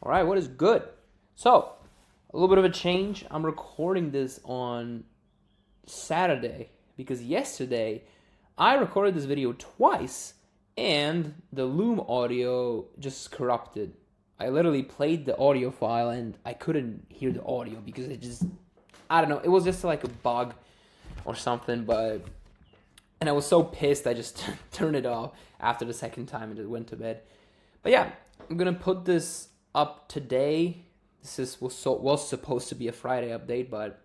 All right, what is good? So, a little bit of a change. I'm recording this on Saturday because yesterday I recorded this video twice and the Loom audio just corrupted. I literally played the audio file and I couldn't hear the audio because I don't know, it was just like a bug or something, and I was so pissed I just turned it off after the second time and just went to bed. But yeah, I'm gonna put this up today. Was supposed to be a Friday update, but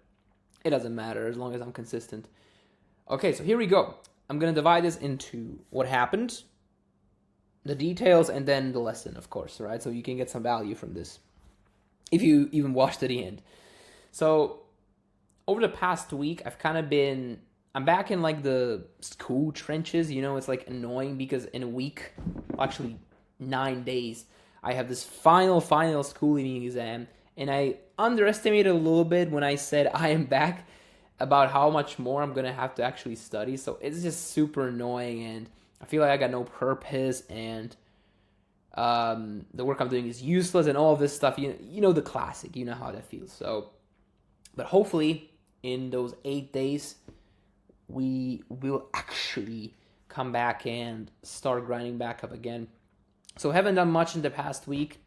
it doesn't matter as long as I'm consistent. Okay, so here we go. I'm gonna divide this into what happened, the details, and then the lesson, of course, right? So you can get some value from this if you even watch to the end. So over the past week, I'm back in like the school trenches. It's like annoying because in a week, actually 9 days, I have this final school evening exam, and I underestimated a little bit when I said I am back about how much more I'm gonna have to actually study. So it's just super annoying, and I feel like I got no purpose, and the work I'm doing is useless, and all of this stuff. You know the classic. You know how that feels. So, but hopefully in those 8 days, we will actually come back and start grinding back up again. So haven't done much in the past week.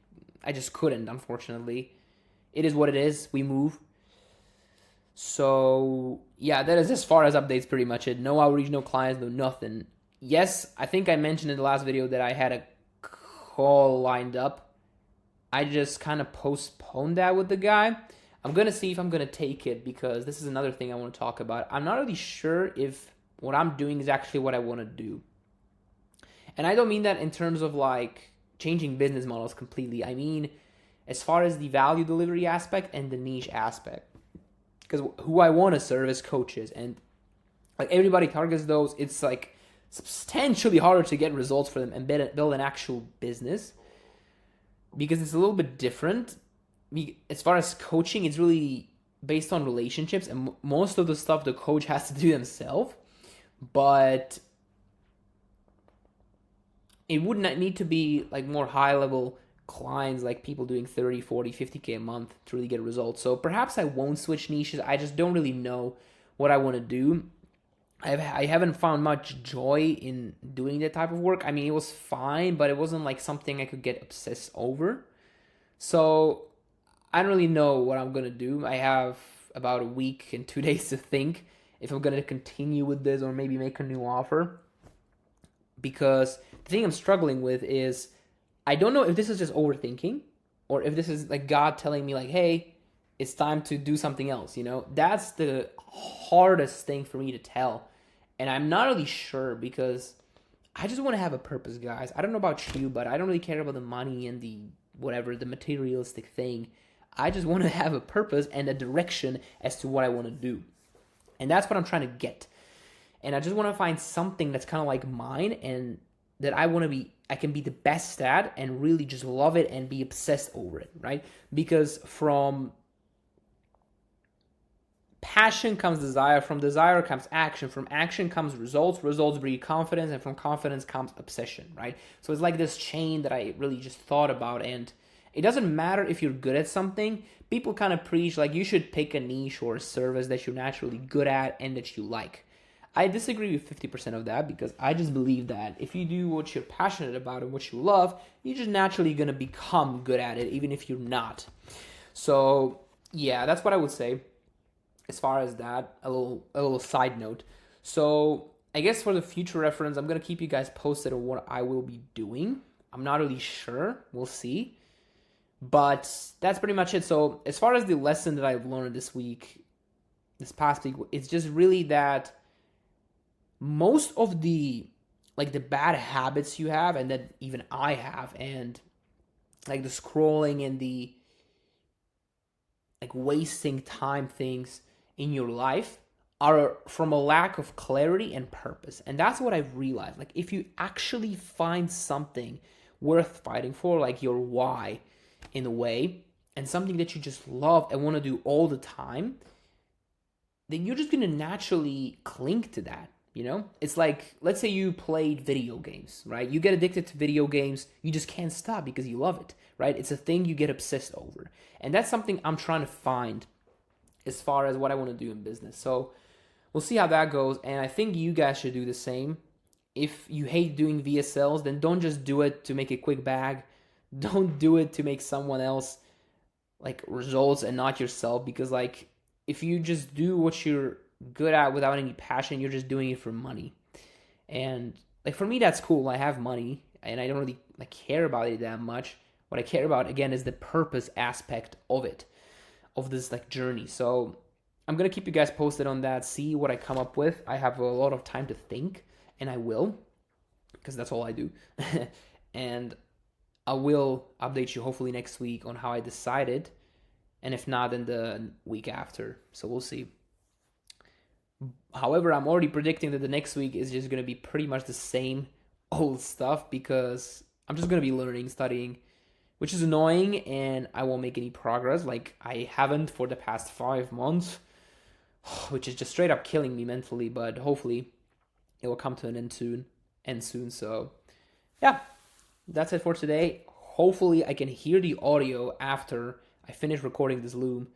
I just couldn't, unfortunately. It is what it is. We move. So yeah, that is as far as updates pretty much it. No outreach, no clients, no nothing. Yes, I think I mentioned in the last video that I had a call lined up. I just kind of postponed that with the guy. I'm going to see if I'm going to take it because this is another thing I want to talk about. I'm not really sure if what I'm doing is actually what I want to do. And I don't mean that in terms of like changing business models completely. I mean, as far as the value delivery aspect and the niche aspect. Because who I want to serve is coaches. And like everybody targets those. It's like substantially harder to get results for them and build an actual business. Because it's a little bit different. As far as coaching, it's really based on relationships. And most of the stuff the coach has to do themselves. But it would not need to be like more high level clients, like people doing 30, 40, 50K a month to really get results. So perhaps I won't switch niches. I just don't really know what I want to do. I haven't found much joy in doing that type of work. I mean, it was fine, but it wasn't like something I could get obsessed over. So I don't really know what I'm going to do. I have about a week and 2 days to think if I'm going to continue with this or maybe make a new offer. Because the thing I'm struggling with is I don't know if this is just overthinking or if this is like God telling me like, hey, it's time to do something else, That's the hardest thing for me to tell. And I'm not really sure because I just want to have a purpose, guys. I don't know about you, but I don't really care about the money and the whatever, the materialistic thing. I just want to have a purpose and a direction as to what I want to do. And that's what I'm trying to get. And I just want to find something that's kind of like mine and that I can be the best at and really just love it and be obsessed over it, right? Because from passion comes desire, from desire comes action, from action comes results breed confidence, and from confidence comes obsession, right? So it's like this chain that I really just thought about, and it doesn't matter if you're good at something. People kind of preach like you should pick a niche or a service that you're naturally good at and that you like. I disagree with 50% of that because I just believe that if you do what you're passionate about and what you love, you're just naturally going to become good at it, even if you're not. So, yeah, that's what I would say as far as that, a little side note. So, I guess for the future reference, I'm going to keep you guys posted on what I will be doing. I'm not really sure. We'll see. But that's pretty much it. So, as far as the lesson that I've learned this past week, it's just really that most of the bad habits you have and that even I have, and like the scrolling and the like wasting time things in your life are from a lack of clarity and purpose. And that's what I've realized. Like if you actually find something worth fighting for, like your why in a way, and something that you just love and want to do all the time, then you're just going to naturally cling to that. You know, it's like, let's say you played video games, right? You get addicted to video games, you just can't stop because you love it, right? It's a thing you get obsessed over. And that's something I'm trying to find as far as what I want to do in business. So we'll see how that goes. And I think you guys should do the same. If you hate doing VSLs, then don't just do it to make a quick bag. Don't do it to make someone else like results and not yourself, because like if you just do what you're good at without any passion, you're just doing it for money. And like for me that's cool. I have money and I don't really like care about it that much. What I care about again is the purpose aspect of it, of this like journey. So I'm gonna keep you guys posted on that, see what I come up with. I have a lot of time to think, and I will, because that's all I do. And I will update you hopefully next week on how I decided, and if not, then the week after. So we'll see. However, I'm already predicting that the next week is just gonna be pretty much the same old stuff, because I'm just gonna be learning, studying, which is annoying, and I won't make any progress. Like I haven't for the past 5 months, which is just straight up killing me mentally. But hopefully, it will come to an end soon. So, yeah, that's it for today. Hopefully, I can hear the audio after I finish recording this Loom,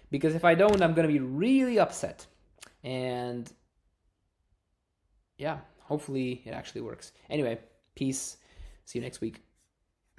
because if I don't, I'm gonna be really upset. And yeah, hopefully it actually works. Anyway, peace. See you next week.